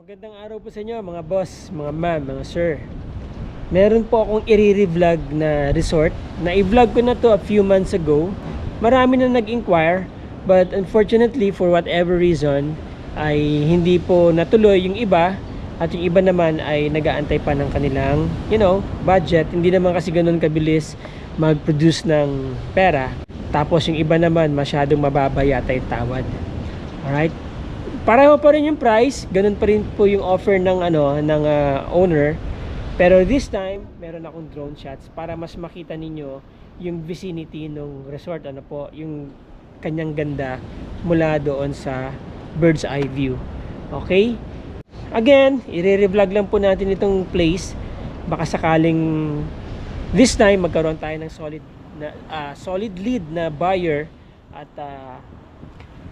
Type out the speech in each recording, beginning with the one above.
Magandang araw po sa inyo mga boss, mga ma'am, mga sir. Meron po akong i-re-vlog na resort. Na-i-vlog ko na to a few months ago. Marami na nag-inquire, but unfortunately for whatever reason ay hindi po natuloy yung iba, at yung iba naman ay nag-aantay pa ng kanilang, budget. Hindi naman kasi ganun kabilis mag-produce ng pera. Tapos yung iba naman masyadong mababa yata yung tawad. Alright? Pareho pa rin yung price, ganun pa rin po yung offer ng owner. Pero this time, meron akong drone shots para mas makita ninyo yung vicinity ng resort, yung kanyang ganda mula doon sa bird's eye view. Okay? Again, i-re-vlog lang po natin itong place. Baka sakaling this time magkaroon tayo ng solid lead na buyer at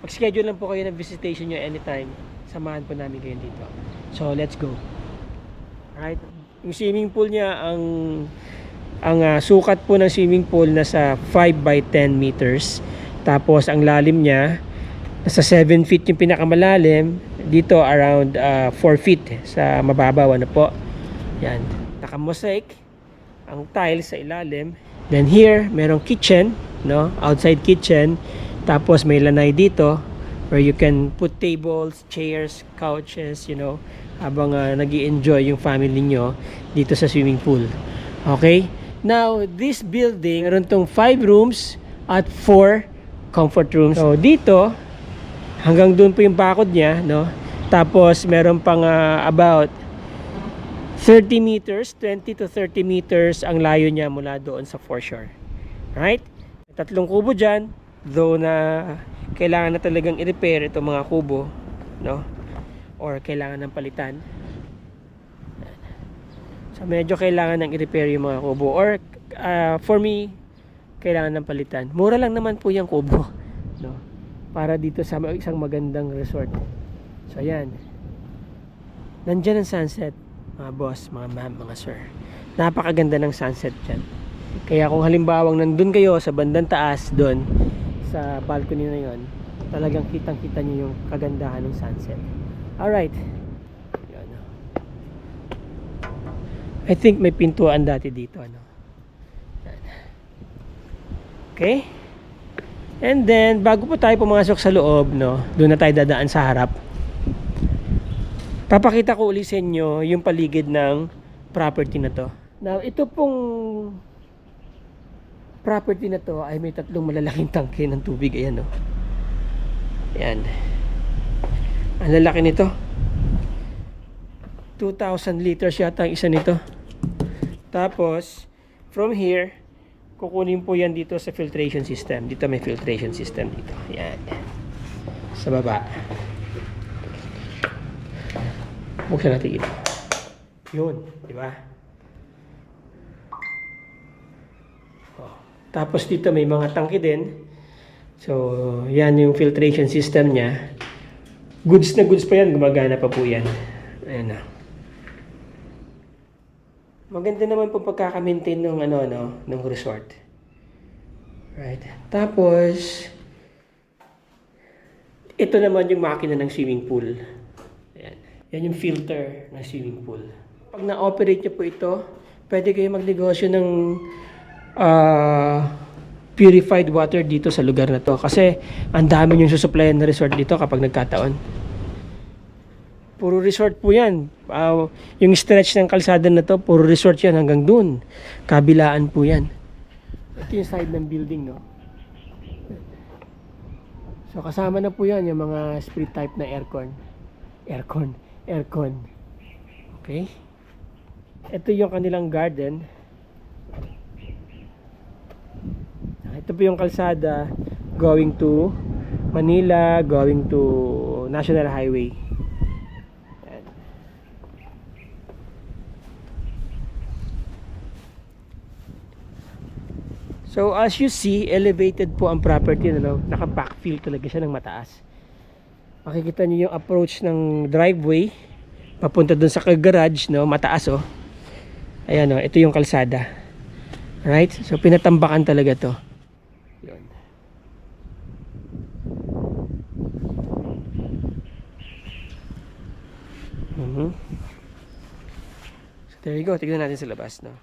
mag-schedule lang po kayo ng visitation nyo anytime. Samahan po namin kayo dito. So, let's go. Alright. Yung swimming pool niya, ang sukat po ng swimming pool nasa 5 by 10 meters. Tapos, ang lalim niya, nasa 7 feet yung pinakamalalim. Dito, around 4 feet sa mababaw. Yan. Naka-mosaic ang tiles sa ilalim. Then here, merong kitchen, outside kitchen. Tapos may lanay dito where you can put tables, chairs, couches, habang nag-i-enjoy yung family nyo dito sa swimming pool. Okay? Now, this building, meron tong 5 rooms at 4 comfort rooms. So, dito, hanggang doon po yung bakod niya, Tapos, meron pang about 30 meters, 20 to 30 meters ang layo niya mula doon sa foreshore. Right? May 3 kubo dyan. Though na kailangan na talagang i-repair itong mga kubo, or kailangan ng palitan. So medyo kailangan ng i-repair yung mga kubo, or for me, kailangan ng palitan. Mura lang naman po yung kubo, para dito sa isang magandang resort. So ayan, nandyan ang sunset, mga boss, mga ma'am, mga sir. Napakaganda ng sunset dyan. Kaya kung halimbawang nandun kayo sa bandang taas doon sa balcony na yon, talagang kitang-kita niyo yung kagandahan ng sunset. Alright. I think may pintuan dati dito, Okay? And then, bago po tayo pumasok sa loob, doon na tayo dadaan sa harap. Papakita ko ulit sa inyo yung paligid ng property na to. Now, ito pong property na to ay may 3 malalaking tangke ng tubig. Ayan, Ayan. Ang lalaki nito. 2,000 liters yata ang isa nito. Tapos, from here, kukunin po yan dito sa filtration system. Dito may filtration system dito. Ayan. Sa baba. Buksan natin ito. Yun, di ba? Tapos dito may mga tangke din. So, yan yung filtration system niya. Goods na goods pa yan. Gumagana pa po yan. Ayan na. Maganda naman po pagkaka-maintain ng, ng resort. Right. Tapos, ito naman yung makina ng swimming pool. Ayan. Yan yung filter ng swimming pool. Pag na-operate nyo po ito, pwede kayo magnegosyo ng purified water dito sa lugar na to, kasi ang dami yung susuplayan na resort dito kapag nagkataon. Puro resort po yan. Yung stretch ng kalsada na to, puro resort yan hanggang dun, kabilaan po yan. Ito yung side ng building, So kasama na po yan yung mga split type na aircon. Okay, ito yung kanilang garden. Ito po yung kalsada going to Manila, going to National Highway. Ayan. So as you see, elevated po ang property, naka-backfill talaga siya ng mataas. Makikita niyo yung approach ng driveway papunta dun sa garage, mataas, Ayan, ito yung kalsada. Right? So pinatambakan talaga to. Yun. So there you go. Tignan natin sa labas, no?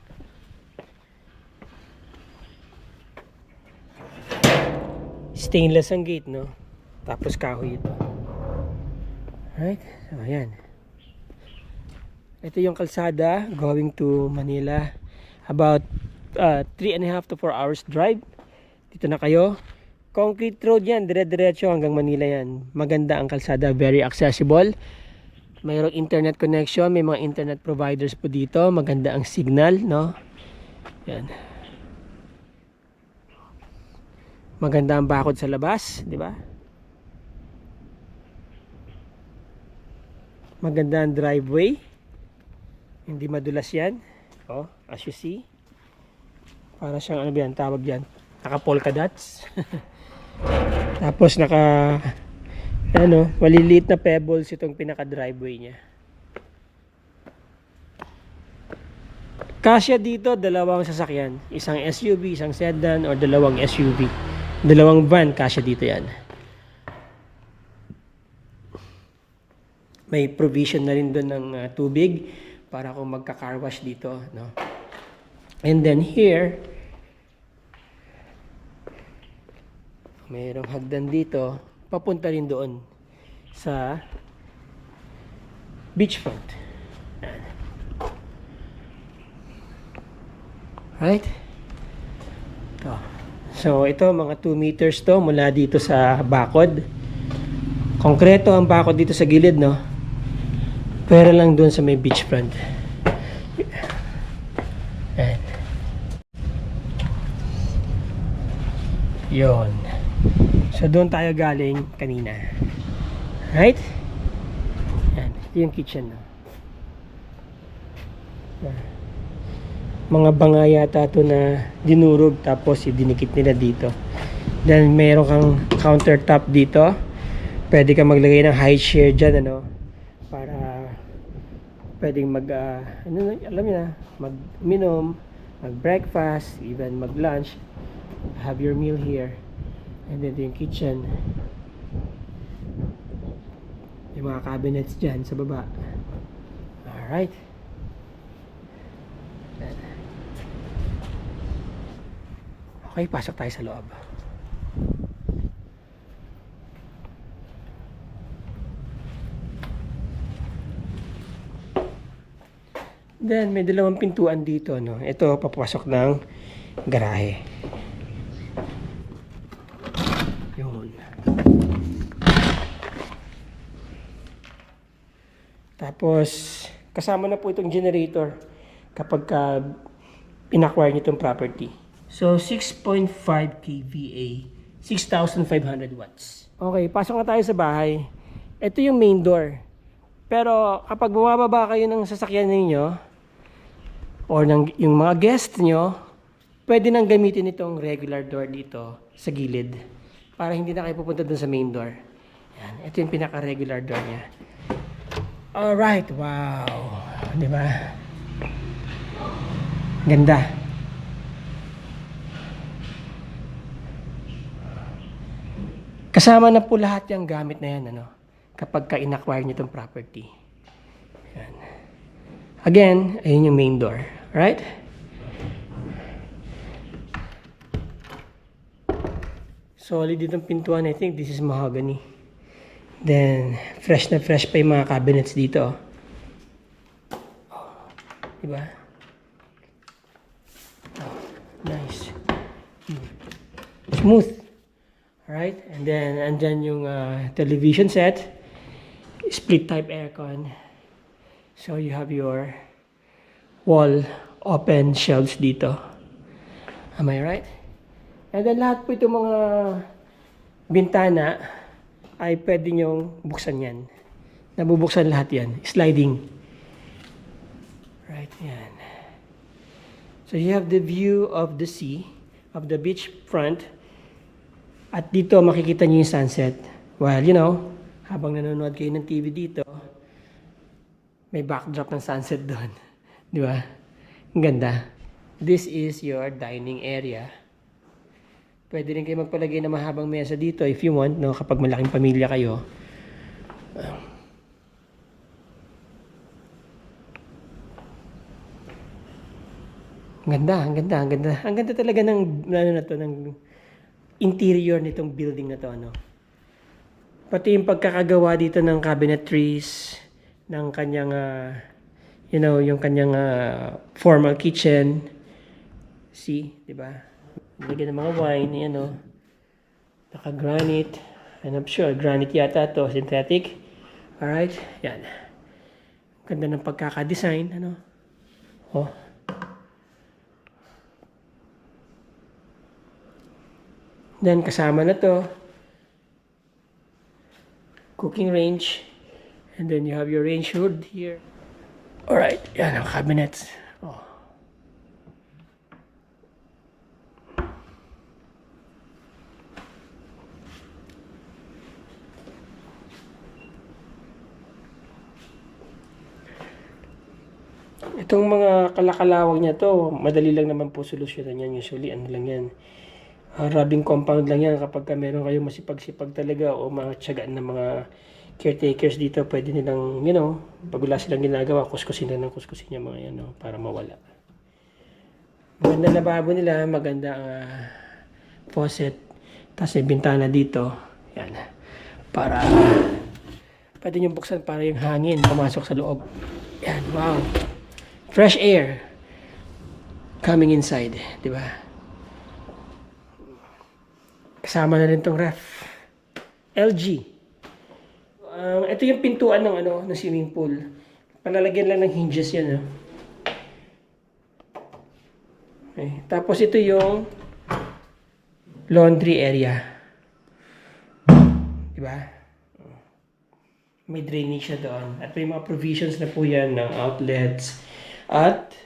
Stainless ang gate, no? Tapos kahoy ito. Right? So, ayan. Ito yung kalsada going to Manila. About 3.5 to 4 hours drive. Dito na kayo. Concrete road yan. Dire-diretso hanggang Manila yan. Maganda ang kalsada. Very accessible. Mayroong internet connection. May mga internet providers po dito. Maganda ang signal, no? Yan. Maganda ang bakod sa labas, di ba? Maganda ang driveway. Hindi madulas yan. Oh, as you see. Para siyang ano ba yan, tawag yan. Naka polka dots. Tapos naka ano, maliliit na pebbles itong pinaka driveway niya. Kasya dito dalawang sasakyan. Isang SUV, isang sedan, or dalawang SUV. Dalawang van, kasya dito yan. May provision na rin doon ng tubig para kung magka-car wash dito, no? And then here, mayroong hagdan dito, papunta rin doon sa beachfront. Right? Ito. So, ito mga 2 meters to mula dito sa bakod. Konkreto ang bakod dito sa gilid, no? Pero lang doon sa may beachfront. Ayan. Yun. So, doon tayo galing kanina. Right? Ayan. Ito yung kitchen, no? Mga banga yata ito na dinurog tapos dinikit nila dito. Then, mayroon kang countertop dito. Pwede ka maglagay ng high chair dyan, ano? Para pwedeng ano, alam niyo na, mag-minom, mag-breakfast, even mag-lunch. Have your meal here. And then yung kitchen. Yung mga cabinets dyan sa baba. Alright. Okay, pasok tayo sa loob. Then, may dalawang pintuan dito, no? Ito, papasok ng garahe. Yun. Tapos, kasama na po itong generator kapag in-acquire nyo itong property. So, 6.5 kVA, 6,500 watts. Okay, pasok na tayo sa bahay. Ito yung main door. Pero, kapag bumababa kayo ng sasakyan ninyo, or yung mga guest nyo, pwede nang gamitin itong regular door dito sa gilid. Para hindi na kayo pupunta dun sa main door. Yan, ito yung pinaka-regular door niya. Alright, wow. Diba? Ganda. Kasama na po lahat yung gamit na yan, ano, kapag ka-in-acquire nyo itong property. Yan. Again, ayun yung main door. Right? Solid itong pintuan. I think this is mahogany. Then, fresh na fresh pa yung mga cabinets dito. Diba? Oh, nice. Smooth. Alright, and then andyan yung television set, split type aircon. So you have your wall open shelves dito. Am I right? And then lahat po itong mga bintana ay pwede nyong buksan yan. Nabubuksan lahat yan. Sliding. Right, yan. So you have the view of the sea, of the beach front. At dito makikita niyo yung sunset. Well, you know, habang nanonood kayo ng TV dito, may backdrop ng sunset doon. Di ba? Ang ganda. This is your dining area. Pwede rin kayo magpalagay ng mahabang mesa dito if you want, no? Kapag malaking pamilya kayo. Ang ganda, ang ganda, ang ganda. Ang ganda talaga ng, ano na to, ng interior nitong building na to, ano. Pati yung pagkakagawa dito ng cabinetries, ng kanyang, yung kanyang formal kitchen. See, di ba? Lagyan ng mga wine, yan o. Naka-granite. And I'm sure, granite yata to, synthetic. Alright, yan. Ganda ng pagkaka-design, ano. Oh. Then, kasama na to, cooking range. And then you have your range hood here. Alright, yan ang cabinets. Oh. Itong mga kalakalawang niya to, madali lang naman po solusyonan yan. Usually, ano lang yan. Rubbing compound lang yan kapag meron kayo masipag-sipag talaga o mga tiyagaan ng mga caretakers dito, pwede nilang, pag wala silang ginagawa, kuskusin lang ng kuskusin niya mga yan, para mawala. Maganda lababo nila, maganda ang faucet, tapos may bintana dito, yan, para pwede nyo buksan para yung hangin pumasok sa loob. Yan, wow, fresh air coming inside, di ba? Kasama na rin tong ref. LG. Ito yung pintuan ng swimming pool. Palalagyan lang ng hinges yan. Okay. Tapos ito yung laundry area. Diba? May drainage na doon. At may mga provisions na po yan ng outlets at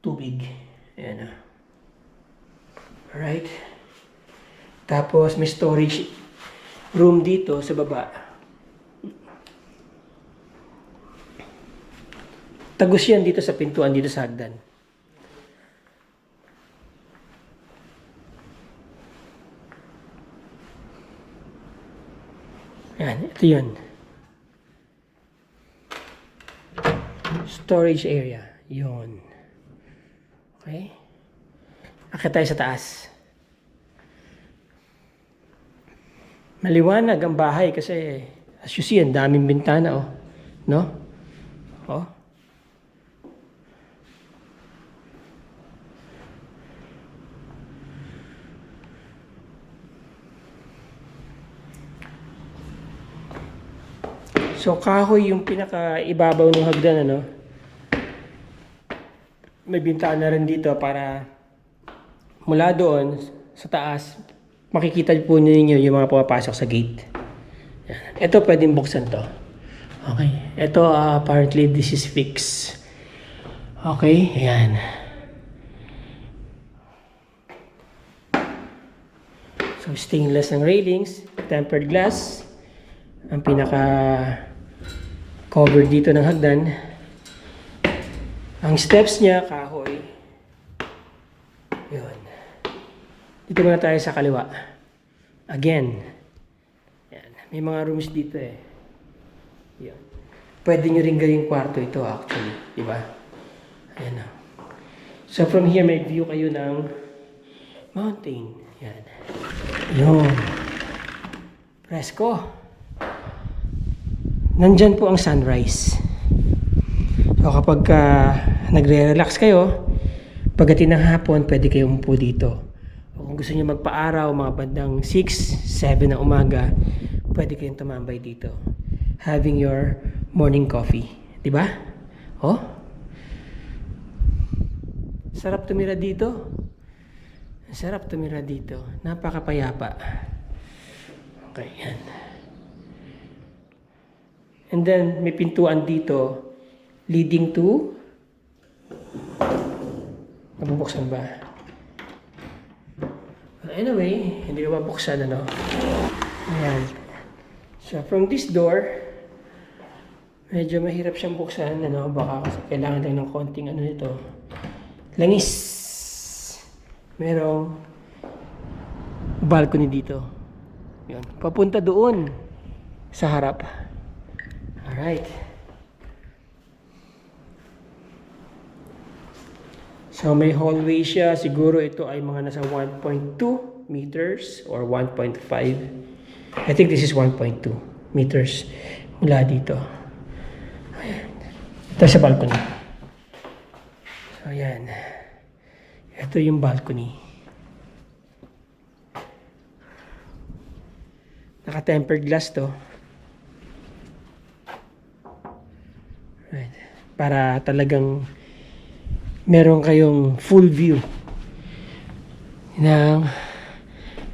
tubig. Ayan. Alright. Tapos may storage room dito sa baba. Tagos yan dito sa pintuan, dito sa hagdan. Yan, ito yun. Storage area. Yun. Okay. Akit tayo sa taas. Maliwanag ang bahay kasi as you see, ang daming bintana, oh. No? Oh. So, kahoy yung pinaka-ibabaw ng hagdan, ano? May bintana rin dito para mula doon sa taas, makikita po ninyo yung mga pumapasok sa gate. Yan. Ito pwedeng buksan to. Okay. Ito apparently this is fixed. Okay. Ayan. So stainless ng railings, tempered glass. Ang pinaka cover dito ng hagdan. Ang steps niya kahoy. Yun. Dito muna tayo sa kaliwa. Again. Yan. May mga rooms dito eh. Yan. Pwede nyo rin gawing kwarto ito actually. Diba? Ayan na. So from here may view kayo ng mountain. Yan. Yun. Presko. Nandyan po ang sunrise. So kapag nagre-relax kayo, pagdating ng hapon, pwede kayong umupo dito. Kung gusto niyo magpa-araw, mga bandang 6, 7 ng umaga, pwede kayong tumambay dito. Having your morning coffee. Diba? Oh? Sarap tumira dito. Sarap tumira dito. Napakapayapa. Okay, yan. And then, may pintuan dito leading to nabubuksan ba? Anyway, hindi ko mabuksan, ano? Ayan. So, from this door, medyo mahirap siyang buksan, ano? Baka kasi kailangan lang ng konting, ano nito, langis. Merong balcony dito. Yun. Papunta doon sa harap. Alright. So may hallway siya. Siguro ito ay mga nasa 1.2 meters or 1.5. I think this is 1.2 meters mula dito. Ayan. Ito sa balcony. So ayan. Ito yung balcony. Naka-tempered glass to. Right. Para talagang meron kayong full view ng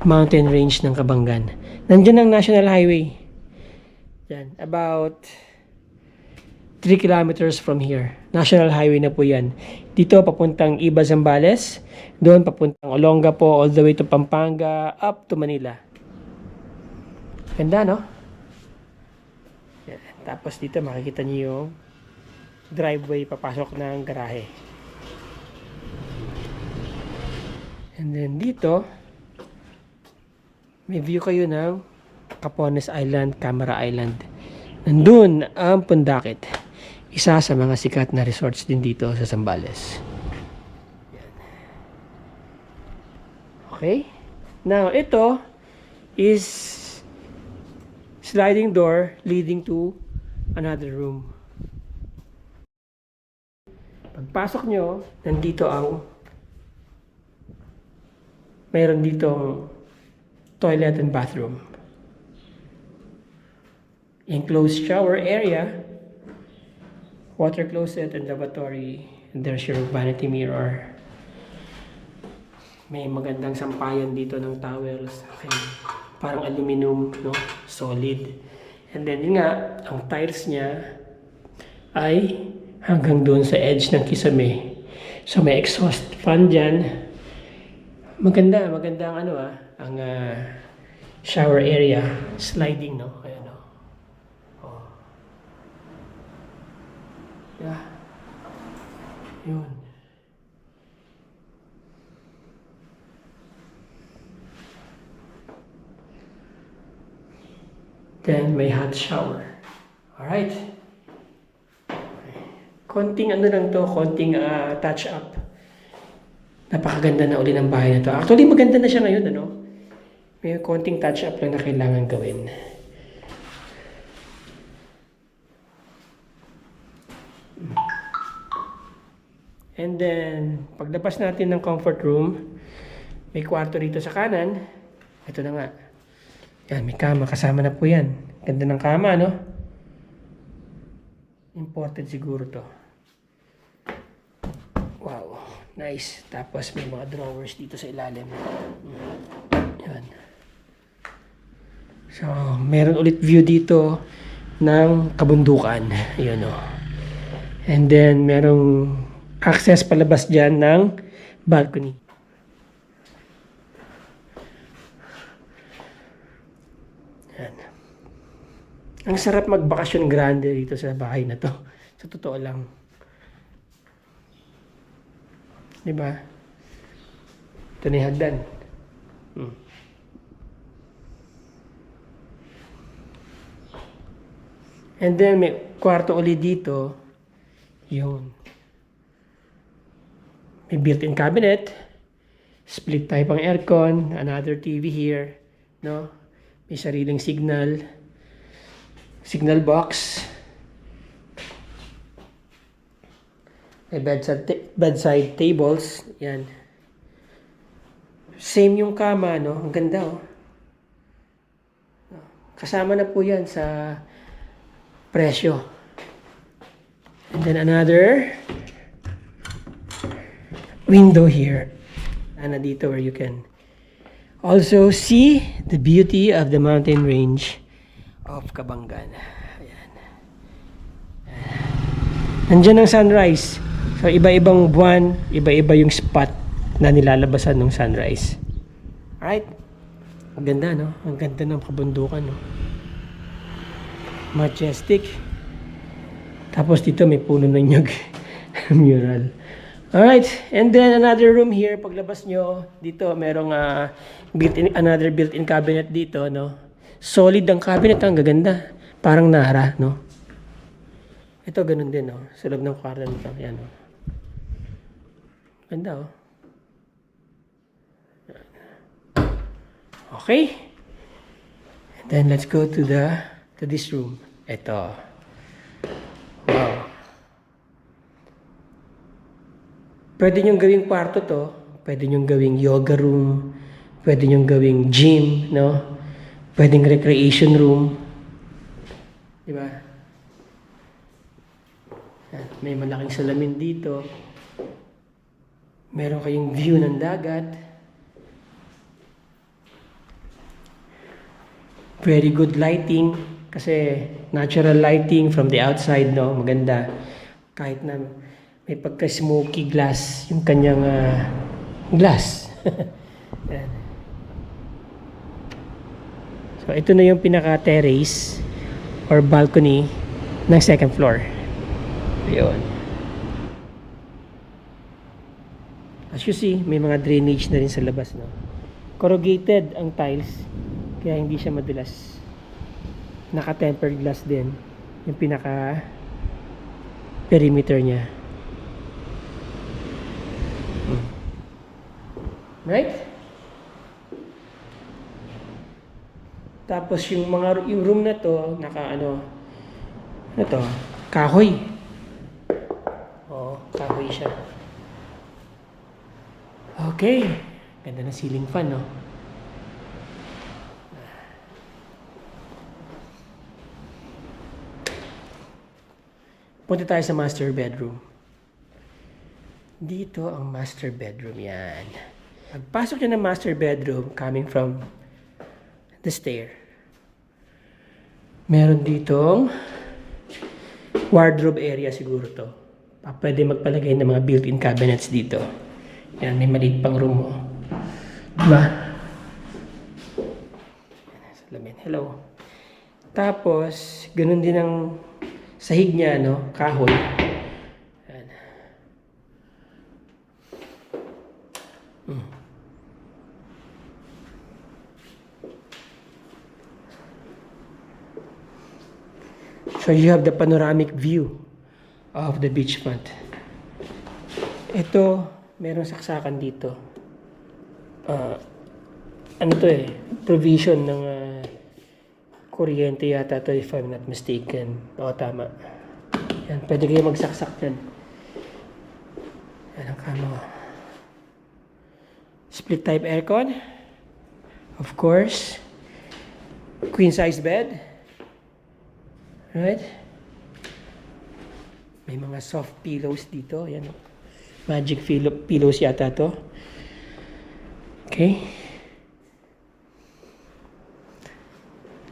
mountain range ng Kabanggan. Nandiyan ang National Highway. Yan, about 3 kilometers from here. National Highway na po yan. Dito papuntang Iba Zambales, doon papuntang Olongapo, all the way to Pampanga, up to Manila. Ganda, no? Yan. Tapos dito makikita niyo yung driveway papasok ng garahe. And then dito, may view kayo ng Capones Island, Camara Island. Nandun ang Pundakit. Isa sa mga sikat na resorts din dito sa Zambales. Okay? Now, ito is sliding door leading to another room. Pagpasok nyo, nandito ang mayroon ditong toilet and bathroom. Enclosed shower area, water closet and lavatory, and there's your vanity mirror. May magandang sampayan dito ng towels. Okay. Parang aluminum, no? Solid. And then yun nga, ang tiles niya ay hanggang doon sa edge ng kisame. So may exhaust fan dyan. Maganda ang ano ang shower area, sliding, no? Ayan, no? Oh. Yeah. Yun. Then may hot shower. Alright. Konting ano lang to, konting touch up. Napakaganda na uli ng bahay na to. Actually, maganda na siya ngayon, ano? May konting touch up lang na kailangan gawin. And then, paglabas natin ng comfort room, may kwarto rito sa kanan. Ito na nga. Yan, may kama. Kasama na po yan. Ganda ng kama, no? Imported siguro to. Wow. Nice. Tapos may mga drawers dito sa ilalim. Yan. So, meron ulit view dito ng kabundukan. Yun, o. And then, merong access palabas dyan ng balcony. Yan. Ang sarap magbakasyon grande dito sa bahay na to. Sa totoo lang. Diba? Ito na yung hagdan. And then may kwarto ulit dito. Yun. May built-in cabinet. Split type ang aircon. Another TV here. No? May sariling signal. Signal box. May bedside tables. Yan. Same yung kama, no? Ang ganda, oh. Kasama na po yan sa presyo. And then another window here. Na dito where you can also see the beauty of the mountain range of Kabanggan. Ayan. Nandiyan ang sunrise. So, iba-ibang buwan, iba-iba yung spot na nilalabasan ng sunrise. Alright? Ang ganda, no? Ang ganda ng kabundukan, no? Majestic. Tapos dito may puno ng nyug. Mural. Alright. And then another room here. Paglabas nyo, dito merong another built-in cabinet dito, no? Solid ang cabinet. Ang gaganda. Parang Nara, no? Ito ganun din, no? Sa loob ng kwarto nito. Ayan, no? Ganda, oh. Okay. And then let's go to this room. Ito. Wow. Pwede niyong gawing kwarto to. Pwede niyong gawing yoga room. Pwede niyong gawing gym, no? Pwedeng recreation room. Diba? Yan. May malaking salamin dito. Meron kayong view ng dagat. Very good lighting kasi natural lighting from the outside, no? Maganda. Kahit na may pagka-smoky glass yung kanyang glass. Yan. So ito na yung pinaka-terrace or balcony ng second floor. Ayun. As you see, may mga drainage na rin sa labas, no? Corrugated ang tiles. Kaya hindi siya madulas. Naka-tempered glass din. Yung pinaka perimeter niya. Right? Tapos yung room na to, ano to? Kahoy. Oo, kahoy siya. Okay. Ganda na ceiling fan, no? Punta tayo sa master bedroom. Dito ang master bedroom, yan. Pagpasok niyo ng master bedroom, coming from the stair, meron ditong wardrobe area siguro to. Pwede magpalagay ng mga built-in cabinets dito. Yan, may maliit pang room mo. Diba? Salamin. Hello. Tapos, ganun din ang sahig niya, no? Kahoy. Ayan. So you have the panoramic view of the beachfront. Ito, merong saksakan dito. Ano to eh? Provision ng kuryente yata to, if I'm not mistaken. Oo, tama. Yan, pwede kayo magsaksak dyan. Yan ang kama. Split type aircon. Of course. Queen size bed. Right? May mga soft pillows dito. Yan. Magic pillows yata to. Okay.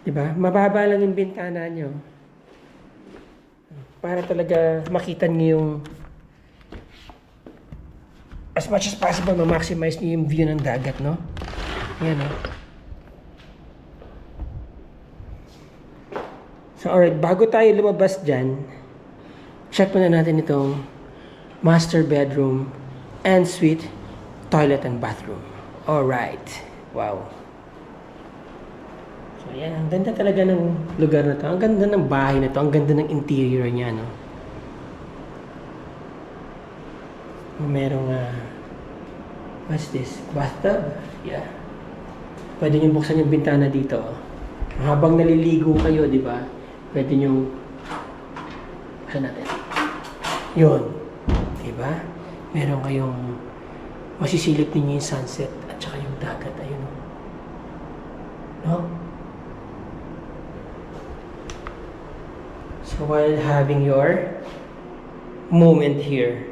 Diba? Mababa lang yung bintana nyo. Para talaga makita nyo yung as much as possible, ma-maximize nyo yung view ng dagat, no? Yan, no? So, alright. Bago tayo lumabas dyan, check muna natin itong master bedroom, ensuite, toilet, and bathroom. Alright. Wow. So, yan. Ang ganda talaga ng lugar na to. Ang ganda ng bahay na to. Ang ganda ng interior niya, no? Merong, what's this? Bathtub? Yeah. Pwede nyo buksan yung bintana dito. Habang naliligo kayo, di ba? Pwede nyo, buksan natin. Yun. Di ba? Meron kayong, masisilip ninyo yung sunset at saka yung dagat. Ayun. No? So, while having your moment here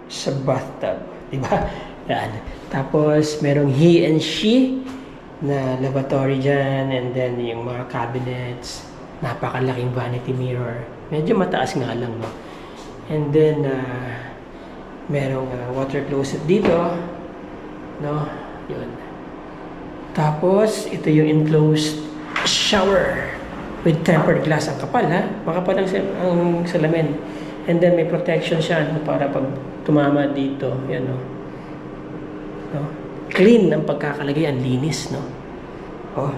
sa bathtub, di ba? Yan. Tapos, merong he and she na lavatory dyan, and then yung mga cabinets, napakalaking vanity mirror. Medyo mataas nga lang, no? And then, merong water closet dito, no? Yun. Tapos, ito yung enclosed shower with tempered glass. Ang kapal, ha? Makapal ang salamin. And then, may protection siya, no? Para pag tumama dito, yan, no? No? Clean ang pagkakalagay, ang linis, no? Oh.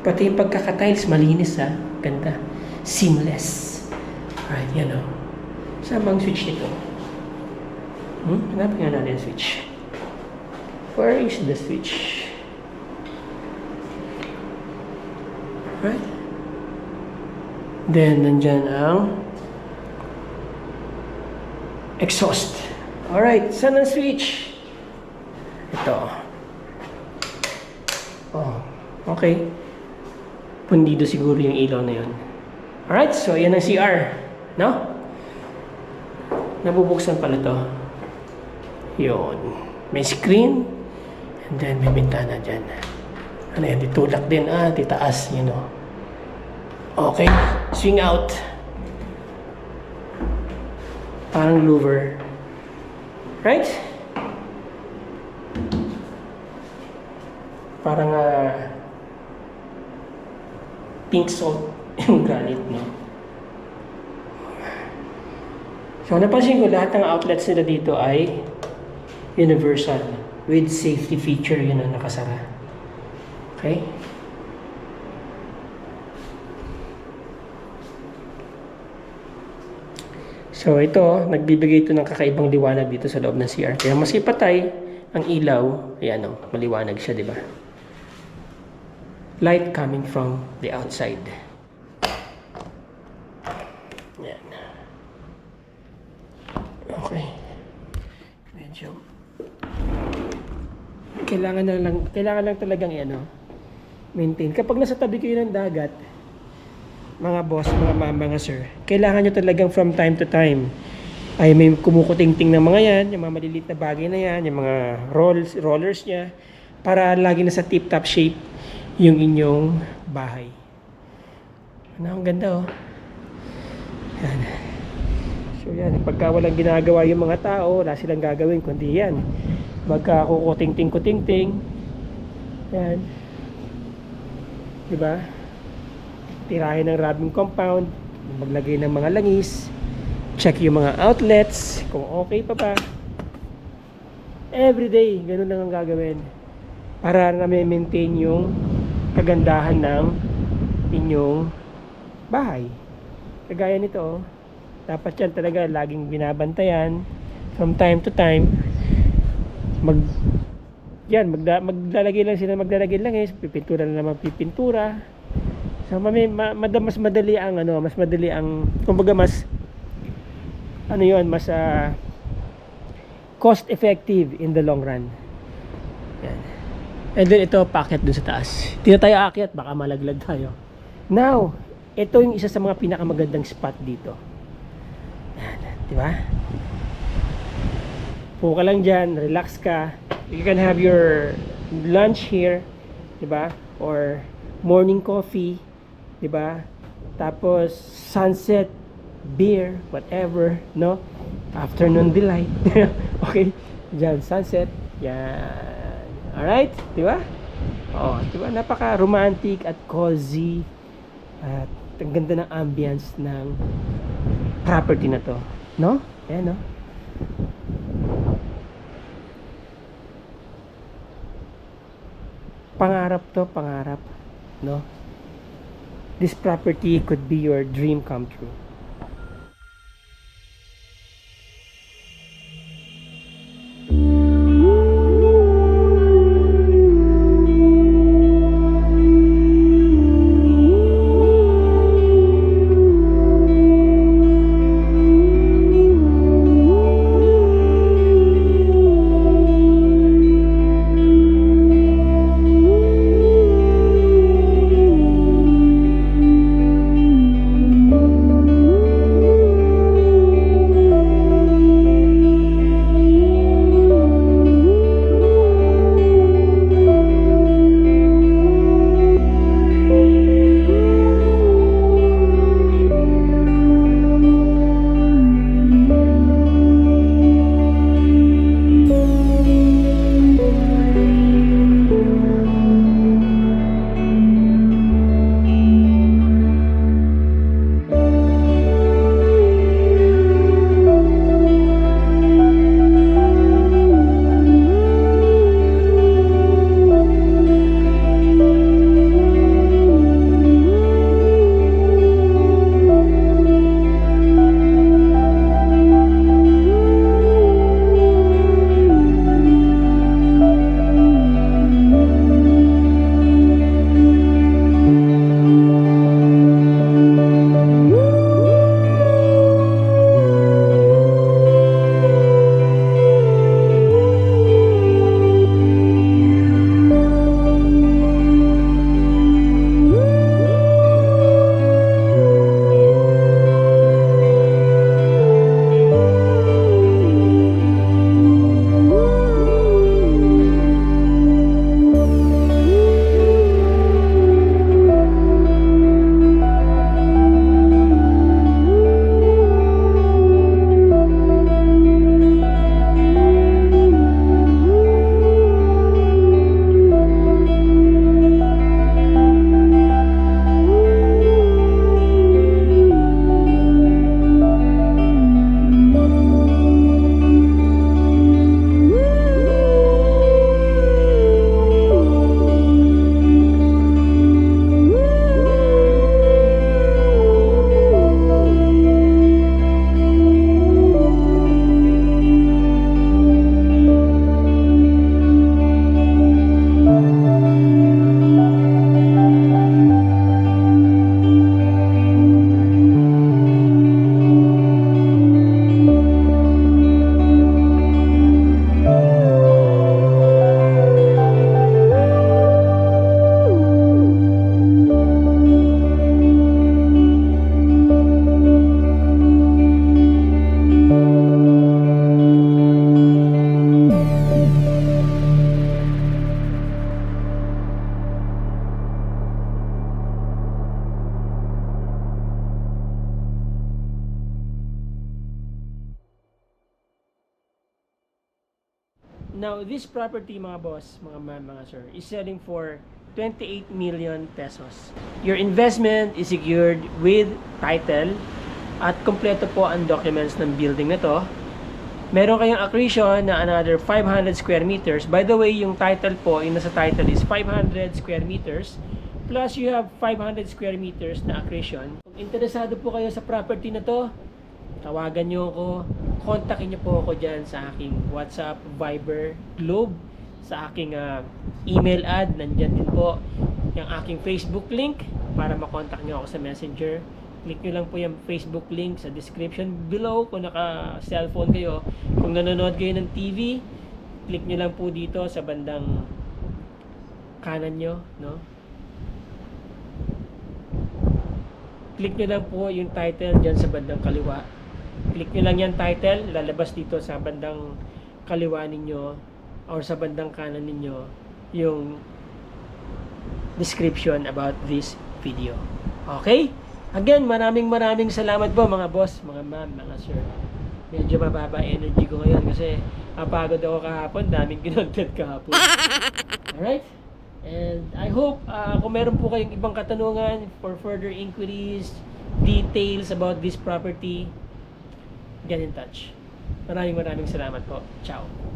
Pati yung pagkakatiles, malinis, ha? Ganda. Seamless. Alright, yan, no? Saan bang switch nito? Hanapin nga natin yung switch. Where is the switch? Right? Then, nandyan ang exhaust. Alright, saan ang switch? Ito. Oh, okay. Pundido siguro yung ilaw na yun. Alright, so yan ang CR. No? Nabubuksan pala to. Yun. May screen. And then may bintana dyan. Ano yan? Ditulak din. Titaas. You know. Okay. Swing out. Parang louver. Right? Parang pink salt yung granite, no? So, napansin ko lahat ng outlets nila dito ay universal with safety feature yun ang nakasara. Okay? So, ito, nagbibigay ito ng kakaibang liwanag dito sa loob ng CR. Kaya maski patay ang ilaw, ayan o, maliwanag siya, di ba? Light coming from the outside. Yan. Okay. Medyo kailangan lang talagang maintain. Kapag nasa tabi kayo ng dagat, mga boss, mga ma'am, mga sir, kailangan nyo talagang from time to time ay may kumukuting-ting ng mga yan, yung mga maliliit na bagay na yan, yung mga rollers nya, para lagi nasa tip-top shape yung inyong bahay. Ang ganda, oh. Yan. So yan, pagka walang ginagawa yung mga tao, wala silang gagawin kundi yan. Magkakukuting-ting-kuting-ting. Yan. Diba? Tirahin ng rubbing compound, maglagay ng mga langis, check yung mga outlets, kung okay pa ba. Everyday, ganun lang ang gagawin. Para na maintain yung kagandahan ng inyong bahay. Kagaya nito, dapat yan talaga laging binabantayan from time to time. Maglalagay lang sila, pipintura na naman pipintura. So mas madali ang kumbaga mas cost effective in the long run. Yan. And then ito, paakyat dun sa taas. Hindi na tayo aakyat, baka malaglag tayo. Now, ito yung isa sa mga pinakamagandang spot dito. Yan, di ba? Po ka lang dyan, relax ka. You can have your lunch here, di ba? Or morning coffee, di ba? Tapos sunset, beer, whatever, no? Afternoon delight. Okay, dyan, sunset. Yan. Alright, di ba? Oh, di ba? Napaka-romantic at cozy. At ang ganda ng ambience ng property na to. No? Ayan, no? Pangarap to, pangarap. No? This property could be your dream come true. Now, this property, mga boss, mga ma'am, mga sir, is selling for 28 million pesos. Your investment is secured with title at kompleto po ang documents ng building na to. Meron kayong accretion na another 500 square meters. By the way, yung title po, yung nasa title is 500 square meters. Plus, you have 500 square meters na accretion. Kung interesado po kayo sa property na to, tawagan nyo ako. Kontakin nyo po ako dyan sa aking WhatsApp, Viber, Globe, sa aking email ad. Nandyan din po yung aking Facebook link para makontak nyo ako sa Messenger. Click nyo lang po yung Facebook link sa description below kung naka-cellphone kayo. Kung nanonood kayo ng TV, click nyo lang po dito sa bandang kanan nyo, no? Click nyo lang po yung title dyan sa bandang kaliwa. Click nyo lang yung title, lalabas dito sa bandang kaliwa ninyo or sa bandang kanan ninyo yung description about this video. Okay? Again, maraming salamat po mga boss, mga ma'am, mga sir. Medyo mababa energy ko ngayon kasi napagod ako kahapon, daming kinontent kahapon. Alright? And I hope kung meron po kayong ibang katanungan for further inquiries, details about this property, get in touch. Maraming salamat po. Ciao.